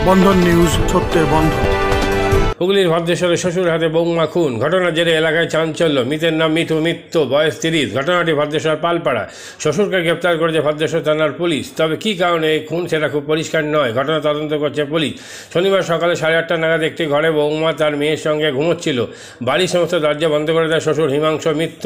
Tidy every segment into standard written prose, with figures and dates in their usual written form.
বন্ধন news, সত্যের বন্ধন। হুগলির ভদ্রেশ্বরে শ্বশুর হাতে বৌমা খুন, ঘটনার জেরে এলাকায় চাঞ্চল্য। মৃতের নাম মিঠু মিত্র, বয়স 30। ঘটনাটি ভদ্রেশ্বর পালপাড়া। শ্বশুরকে গ্রেপ্তার করেছে ভদ্রেশ্বর থানার পুলিশ। তবে কী কারণে এই খুন সেটা খুব পরিষ্কার নয়। ঘটনা তদন্ত করছে পুলিশ। শনিবার সকালে 8:30 নাগাদ একটি ঘরে বৌমা তার মেয়ের সঙ্গে ঘুমোচ্ছিল। বাড়ির সমস্ত দরজা বন্ধ করে দেয় শ্বশুর হিমাংশু মিত্র।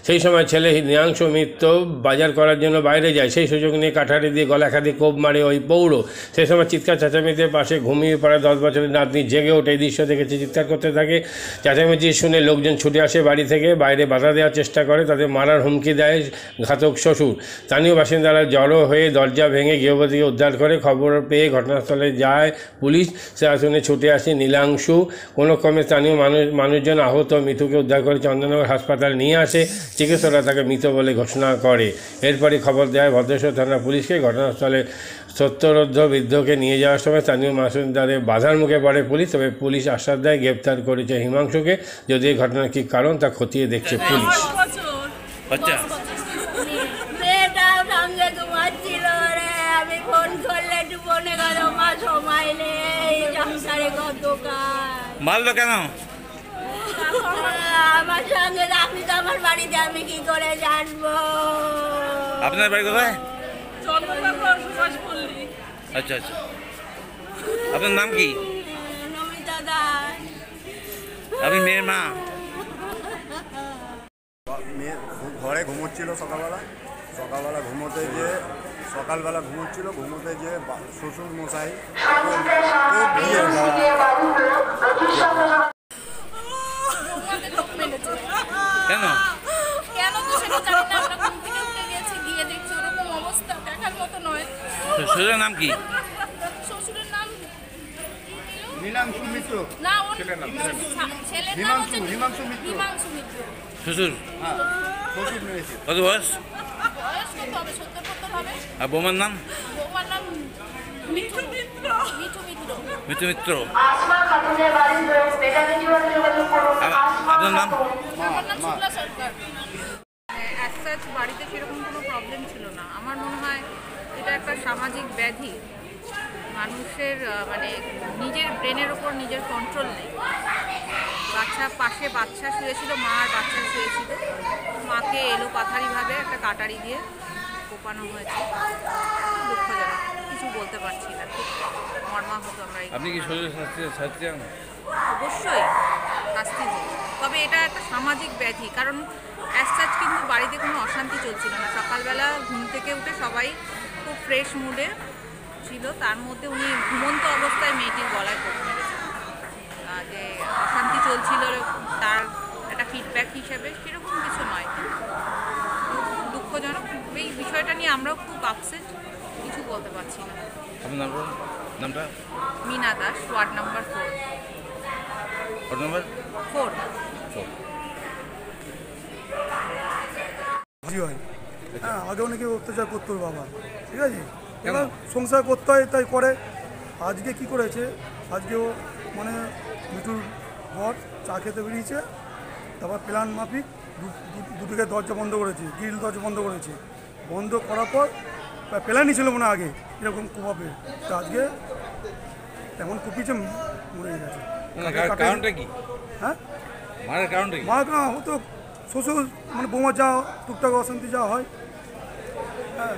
সেই সময় ছেলে নীলাংশু মিত্র বাজার করার জন্য বাইরে যায়। সেই সুযোগ নিয়ে কাঠারি দিয়ে গলা খাদি কোপ মারে ওই পৌর। সেই সময় চিৎকার চেঁচামেচিতে পাশে ঘুমিয়ে পড়ে 10 বছরের নাতনি জেগে ওঠে। এই দৃশ্য দেখেছে, চিৎকার করতে থাকে। চেঁচামেচি শুনে লোকজন ছুটে আসে বাড়ি থেকে, বাইরে বাধা দেওয়ার চেষ্টা করে। তাদের মারার হুমকি দেয় ঘাতক শ্বশুর। স্থানীয় বাসিন্দারা জড়ো হয়ে দরজা ভেঙে গৃহবধূকে উদ্ধার করে। খবর পেয়ে ঘটনাস্থলে যায় পুলিশ। সেটা শুনে ছুটে আসে নীলাংশু। কোনো ক্রমে স্থানীয় মানুষজন আহত মিঠুকে উদ্ধার করে চন্দননগর হাসপাতালে নিয়ে আসে। চিকিৎসকরা তাকে মৃত বলে ঘোষণা করে। এরপরই খবর দেয় ভদ্রেশ্বর থানা পুলিশকে। ঘটনাস্থলে সত্যরোদ্ধ বৃদ্ধকে নিয়ে যাওয়ার সময় স্থানীয় বাসিন্দাদের বাধার মুখে পড়ে পুলিশ। তবে পুলিশ আশ্বাস দেয় গ্রেপ্তার করেছে হিমাংশুকে। যদি এই ঘটনার কী কারণ তা খতিয়ে দেখছে পুলিশ। আমি ফোন করলে একটু ফোনে গেল, মা সময় নেই, সংসারে কত কাজ। মারলো কেন? আমার সঙ্গে আপনি তো আমার বাড়িতে, আমি কি করে জানবো? আপনার বাড়ি কোথায়? আচ্ছা আচ্ছা, আপনার নাম কি? নমিতা দাস। আপনি মেয়ের মা? মেয়ে ঘরে ঘুমোচ্ছিল সকালবেলা ঘুমোতে গিয়ে শ্বশুর মশাই কেন? শ্বশুরের নাম কি? শ্বশুরের নাম নীলাংশু মিত্র। না, ছেলের নাম হচ্ছে হিমাংশু মিত্র। শ্বশুর? হ্যাঁ, শ্বশুর মেরেছে। কত বয়স? বয়স কত হবে? 70 হবে। আর বৌমার নাম? বৌমার নাম মিঠু মিত্র। মিত্র। আপনার নাম? আমার নাম শুক্লা সরকার। বাড়িতে সেরকম কোনো প্রবলেম ছিল না। আমার মনে হয় এটা একটা সামাজিক ব্যাধি। মানুষের মানে নিজের ব্রেনের ওপর নিজের কন্ট্রোল নেই। বাচ্চা শুয়েছিল, মা আর বাচ্চা শুয়েছিল। মাকে এলো পাথারিভাবে একটা কাটারি দিয়ে কোপানো হয়েছে। দুঃখজনক, কিছু বলতে পারছি না, খুব মর্মাহত আমরা। আপনি কি শ্বশুর শাস্তি চান? অবশ্যই শাস্তি হোক, তবে এটা একটা সামাজিক ব্যাধি। কারণ অ্যাজ কিন্তু বাড়িতে কোনো অশান্তি চলছিল না। সকালবেলা ঘুম থেকে উঠে সবাই খুব ফ্রেশ মুডে ছিল। তার মধ্যে উনি ঘুমন্ত অবস্থায় মেয়েটির গলায় কোপ মেরেছেন। যে অশান্তি চলছিল তার একটা ফিডব্যাক হিসেবে, সেরকম কিছু নয়। দুঃখজনক এই বিষয়টা নিয়ে আমরাও খুব আপসেট, কিছু বলতে পারছি না। আপনার নামটা? Mina Das, ward number 4। হ্যাঁ, আগে অনেকে অত্যাচার করতো বাবা, ঠিক আছে, এবার সংসার করতে হয় তাই করে। আজকে কি করেছে, আজকেও মানে মিঠুর ঘর চা খেতে বেরিয়েছে, তারপর প্ল্যান মাফিক দুদিকে দরজা বন্ধ করেছে, গ্রিল দরজা বন্ধ করেছে। বন্ধ করার পর প্ল্যানই ছিল মনে আগে এরকম কুপাবে, তো আজকে তেমন কুপিয়েছে, মরে গেছে। কারণটা কি? হ্যাঁ, মারার কারণটা কি? হতো শ্বশুর মানে বৌমা যা টুকটাক অশান্তি যা হয়, হ্যাঁ,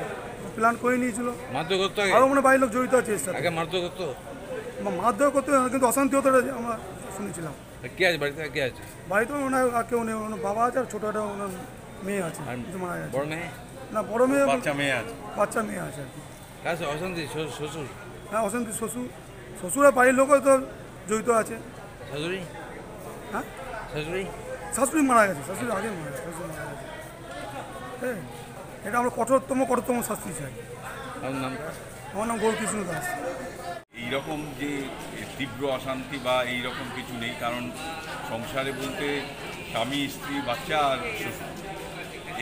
প্ল্যান করে নিয়েছিল। মারধর করতো আরও মানে বাড়ির লোক জড়িত আছে এর সাথে। আগে মারধর করতো? মারধর করতে কিন্তু অশান্তি হতো আমরা শুনেছিলাম। কে আছে বাড়িতে? কে আছে বাড়িতে? ওনার আর কেউ নেই, ওনার বাবা আছে আর ছোটো একটা ওনার মেয়ে আছে, মারা গেছে। বড় মেয়ে? না, বড় মেয়ে, বাচ্চা মেয়ে আছে আর কি। কাছে অশান্তি? শ্বশুর? হ্যাঁ, অশান্তি শ্বশুর আর বাড়ির লোকও তো জড়িত আছে। শাশুড়ি? হ্যাঁ, শাশুড়ি মারা গেছে, শ্বশুর আগে মারা গেছে। হ্যাঁ, এটা আমরা কঠোরতম শাস্তি চাই। আপনার নামটা? আমার নাম গৌরকৃষ্ণ দাস। এইরকম যে তীব্র অশান্তি বা এইরকম কিছু নেই, কারণ সংসারে বলতে স্বামী, স্ত্রী, বাচ্চা আর শ্বশুর,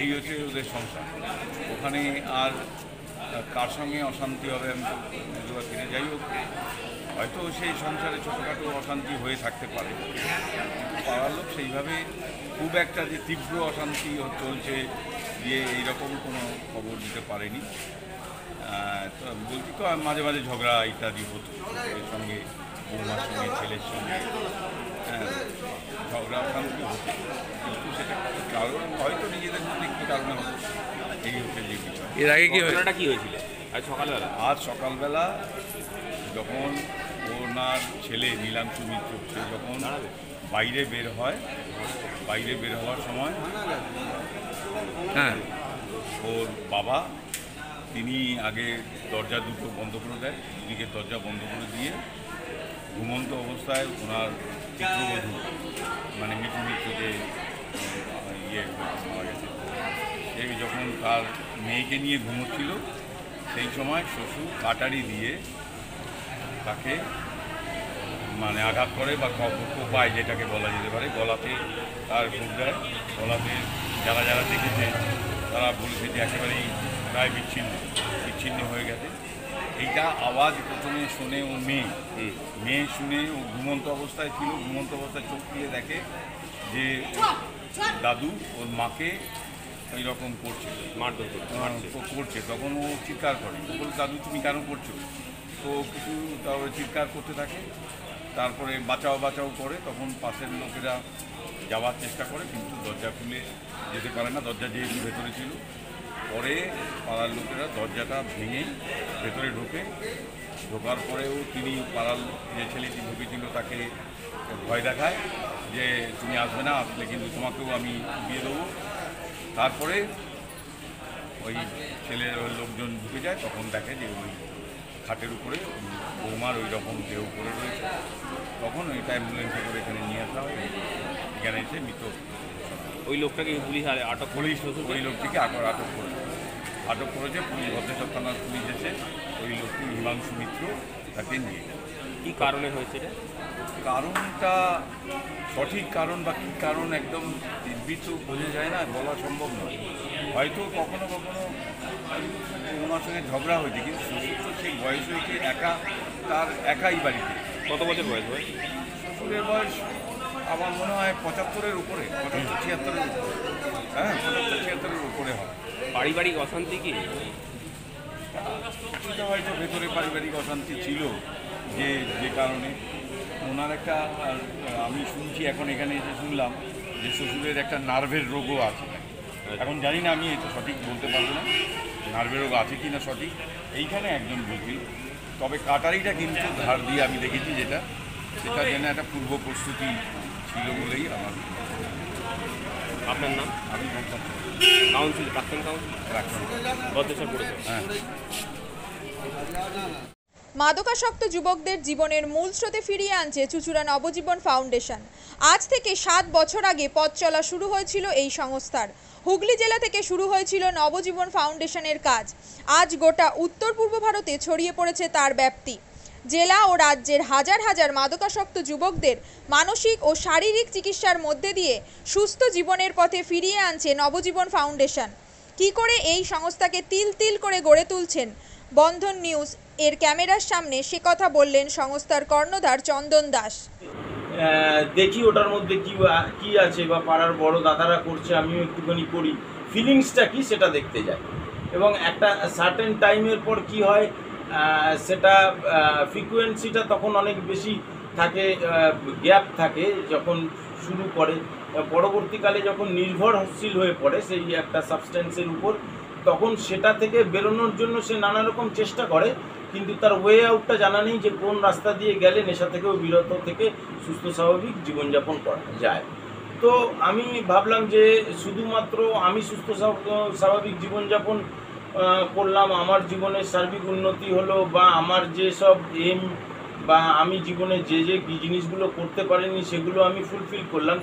এই হচ্ছে ওদের সংসার। ওখানে আর কার সঙ্গে অশান্তি হবে আমি বুঝতে পারছি না। যাই হোক, হয়তো সেই সংসারে ছোটোখাটো অশান্তি হয়ে থাকতে পারে, পাড়ার লোক সেইভাবে খুব একটা যে তীব্র অশান্তি চলছে দিয়ে এইরকম কোনো খবর দিতে পারেনি। তো বলছি তো মাঝে মাঝে ঝগড়া ইত্যাদি হতো এর সঙ্গে, বৌমার সঙ্গে, ছেলের সঙ্গে, হ্যাঁ, ঝগড়া অশান্তি হতো, কিন্তু সেটা কারণ হয়তো নিজেদের মধ্যে কী কারণে হতো, এই হচ্ছে যে বিষয়। এর আগে কি ঘটনাটা কি হয়েছিল আজ সকালবেলা? আজ সকালবেলা যখন ওনার ছেলে নীলাংশু মিত্র সে যখন বাইরে বের হয়, বাইরে বের হওয়ার সময় হ্যাঁ ওর বাবা তিনি আগে দরজা দুটো বন্ধ করে দেয়, দুদিকে দরজা বন্ধ করে দিয়ে ঘুমন্ত অবস্থায় ওনার চিত্রবধূ মানে মিঠু মিত্র যে ইয়ে মারা গেছে, সে যখন তার মেয়েকে নিয়ে ঘুমোচ্ছিল সেই সময় শ্বশুর কাটারি দিয়ে তাকে মানে আঘাত করে বা কোপায়, যেটাকে বলা যেতে পারে, গলাতে তার ঘুম দেয়। গলাতে যারা যারা দেখেছে তারা বলেছে যে একেবারেই প্রায় বিচ্ছিন্ন হয়ে গেছে। এইটা আওয়াজ প্রথমে শুনে ও মেয়ে শুনে ও ঘুমন্ত অবস্থায় ছিল, ঘুমন্ত অবস্থায় চোখ খুলে দেখে যে দাদু ওর মাকে ওই রকম করছে, মারধর করছে। তখন ও চিৎকার করে, বলে দাদু তুমি কেন করছো? তো কিছু তারপরে চিৎকার করতে থাকে, তারপরে বাঁচাও করে। তখন পাশের লোকেরা যাওয়ার চেষ্টা করে, কিন্তু দরজা খুলে যেতে পারে না, দরজা যেহেতু ভেতরে ছিল। পরে পাড়ার লোকেরা দরজাটা ভেঙে ভেতরে ঢোকার পরেও তিনি পাড়ার যে ছেলেটি ঢুকেছিল তাকে ভয় দেখায় যে তুমি আসবে না, আসলে কিন্তু তোমাকেও আমি দিয়ে দেবো। তারপরে ওই ছেলের লোকজন ঢুকে যায়, তখন দেখে যে ওই খাটের উপরে বৌমার ওই রকম দেহ পড়ে রয়েছে। তখন ওইটা অ্যাম্বুলেন্সে করে এখানে নিয়ে আসা হয়, এখানে এসে মৃত। ওই লোকটাকে পুলিশ আটক পুলিশ ওই লোকটিকে আটক করেছে পুলিশ, ভদ্রেশ্বর থানার পুলিশ এসে ওই লোকটি হিমাংশু মিত্র তাকে নিয়ে যায়। কি কারণে হয়েছে এটা? কারণটা সঠিক কারণ বা কী কারণ একদম নির্বিত বোঝা যায় না, বলা সম্ভব নয়। হয়তো কখনো ওনার সঙ্গে ঝগড়া হয়েছে, কিন্তু শ্বশুর তো সেই বয়স হয়েছে, তার একাই বাড়িতে। কত বছর বয়স হয়? শ্বশুরের বয়স আমার মনে হয় 75-এর উপরে, 75-76-এর উপরে। হ্যাঁ, 75-76-এর উপরে হয়। পারিবারিক অশান্তি কি? কিছুটা হয়তো ভেতরে পারিবারিক অশান্তি ছিল, যে কারণে ওনার একটা, আমি শুনছি এখন এখানে এসে শুনলাম যে শ্বশুরের একটা নার্ভের রোগও আছে। এখন জানি না, আমি এটা সঠিক বলতে পারবো না নার্ভের রোগ আছে কি না সঠিক, এইখানে একজন বলছিল। তবে কাটারিটা কিন্তু ধার দিয়ে আমি দেখেছি, সেটার জন্য একটা পূর্ব প্রস্তুতি ছিল বলেই আমার। আপনার নাম? আমি বলতাম কাউন্সিল, প্রাক্তন কাউন্সিল, ভদ্রেশ্বর পড়েছে। হ্যাঁ। মাদকাসক্ত যুবকদের জীবনের মূল স্রোতে ফিরিয়ে আনছে চুঁচুড়া নবজীবন ফাউন্ডেশন। আজ থেকে 7 বছর আগে পথ চলা শুরু হয়েছিল এই সংস্থার। হুগলি জেলা থেকে শুরু হয়েছিল নবজীবন ফাউন্ডেশনের কাজ। আজ গোটা উত্তর পূর্ব ভারতে ছড়িয়ে পড়েছে তার ব্যাপ্তি। জেলা ও রাজ্যের হাজার হাজার মাদকাসক্ত যুবকদের মানসিক ও শারীরিক চিকিৎসার মধ্যে দিয়ে সুস্থ জীবনের পথে ফিরিয়ে আনছে নবজীবন ফাউন্ডেশন। কী করে এই সংস্থাকে তিল তিল করে গড়ে তুলছেন বন্ধন নিউজ এর ক্যামেরার সামনে, সে কথা বললেন সংস্থার কর্ণধার চন্দন দাস। দেখি ওটার মধ্যে কি আছে, বা পাড়ার বড় দাদারা করছে, আমিও একটুখানি করি, ফিলিংসটা কি সেটা দেখতে যাই। এবং একটা সার্টেন টাইমের পর কি হয়, সেটা ফ্রিকোয়েন্সিটা তখন অনেক বেশি থাকে, গ্যাপ থাকে যখন শুরু করে। পরবর্তীকালে যখন নির্ভরশীল হয়ে পড়ে সেই একটা সাবস্টেন্সের উপর, তখন সেটা থেকে বেরোনোর জন্য সে নানা রকম চেষ্টা করে, কিন্তু তার ওয়ে আউটটা জানা নেই যে কোন রাস্তা দিয়ে গেলে নেশা থেকেও বিরত থেকে সুস্থ স্বাভাবিক জীবনযাপন করা যায়। তো আমি ভাবলাম যে শুধুমাত্র আমি সুস্থ স্বাভাবিক জীবনযাপন করলাম, আমার জীবনের সার্বিক উন্নতি হলো, বা আমার যেসব এম বা আমি জীবনে যে জিনিসগুলো করতে পারিনি সেগুলো আমি ফুলফিল করলাম,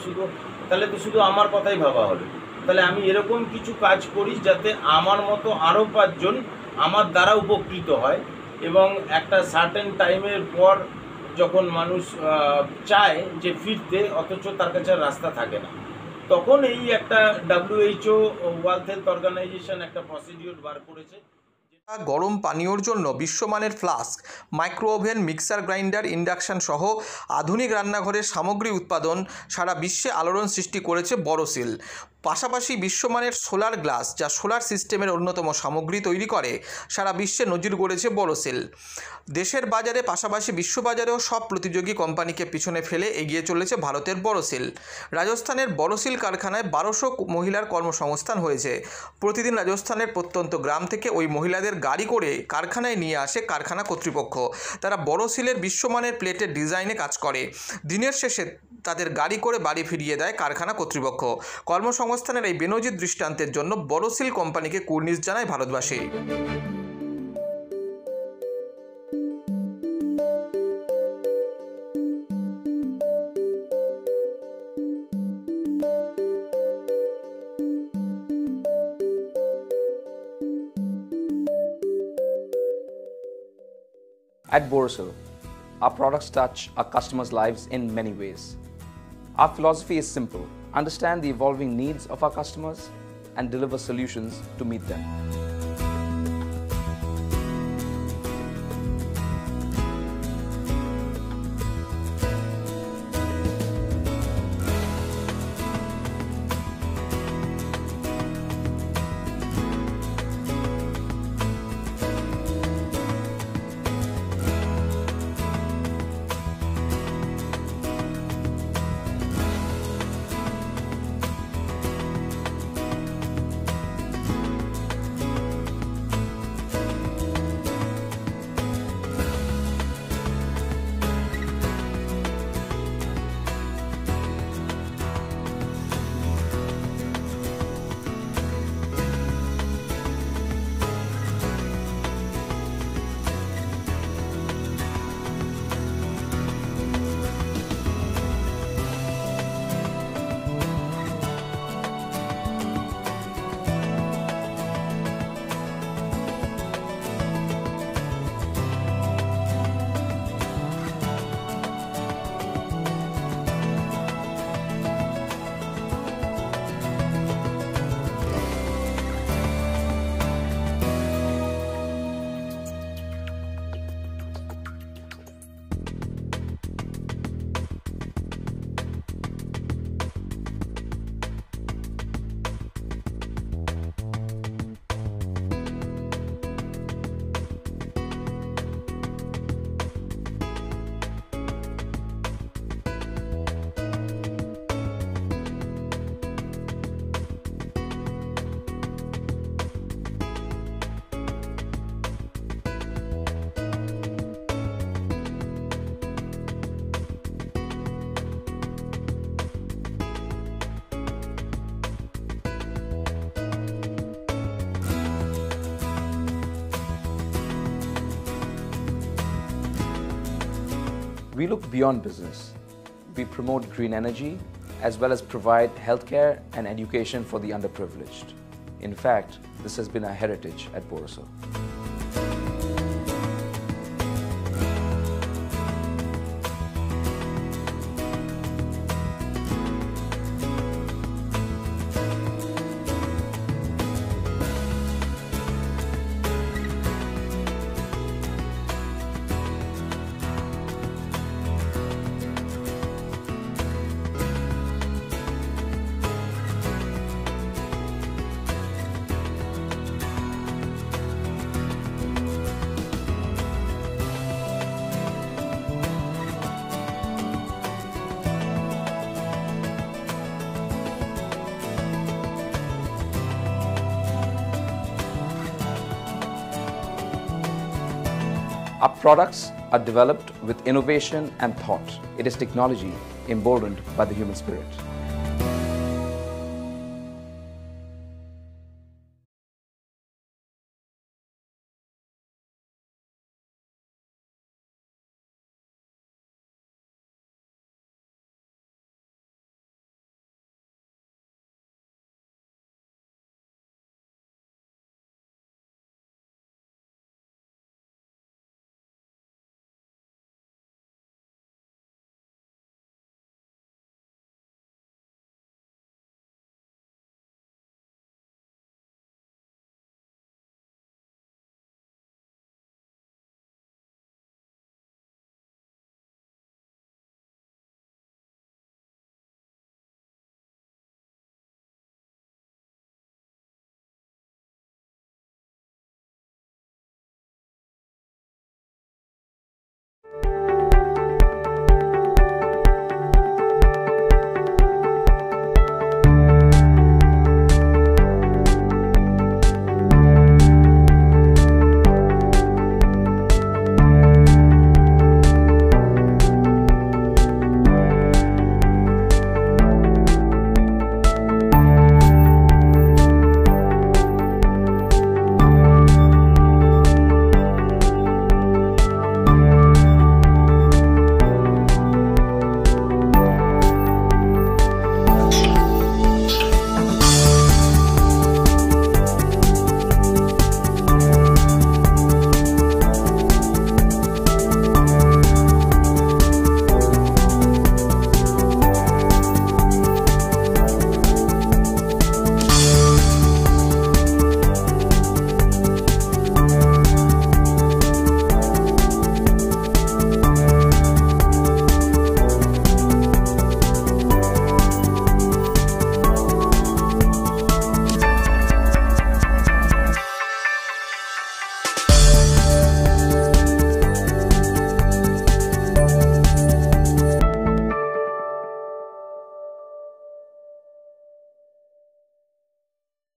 তাহলে তো শুধু আমার কথাই ভাবা হলো। তাহলে আমি এরকম কিছু কাজ করি যাতে আমার মতো আরও 5 জন আমার দ্বারা উপকৃত হয়। এবং একটা সার্টেন টাইমের পর যখন মানুষ চায় যে ফিরতে, অথচ তার কাছে রাস্তা থাকে না, তখন এই একটা WHO ওয়ার্ল্ড হেলথ অর্গানাইজেশন একটা প্রসিডিওর বার করেছে। গরম পানীয়র জন্য বিশ্বমানের flask, micro oven, mixer grinder, induction সহ আধুনিক রান্নাঘরের সামগ্রী উৎপাদন সারা বিশ্বে আলোড়ন সৃষ্টি করেছে বোরোসিল। পাশাপাশি বিশ্বমানের সোলার গ্লাস, যা সোলার সিস্টেমের অন্যতম সামগ্রী তৈরি করে, সারা বিশ্বে নজির গড়েছে বোরোসিল। দেশের বাজারে পাশাপাশি বিশ্ববাজারেও সব প্রতিযোগী কোম্পানিকে পিছনে ফেলে এগিয়ে চলেছে ভারতের বোরোসিল। রাজস্থানের বোরোসিল কারখানায় 1200 মহিলার কর্মসংস্থান হয়েছে। প্রতিদিন রাজস্থানের প্রত্যন্ত গ্রাম থেকে ওই মহিলাদের গাড়ি করে কারখানায় নিয়ে আসে কারখানা কর্তৃপক্ষ। তারা বোরোসিলের বিশ্বমানের প্লেটের ডিজাইনে কাজ করে। দিনের শেষে তাদের গাড়ি করে বাড়ি ফিরিয়ে দেয় কারখানা কর্তৃপক্ষ। কর্মসংস্থানের এই বেনজির দৃষ্টান্তের জন্য বোরোসিল কোম্পানিকে কুর্নিশ জানায় ভারতবাসী। At Borosil, our products touch our customers' lives in many ways. Our philosophy is simple: understand the evolving needs of our customers and deliver solutions to meet them. We look beyond business. We promote green energy as well as provide healthcare and education for the underprivileged. In fact, this has been our heritage at Borosil. Our products are developed with innovation and thought. It is technology emboldened by the human spirit.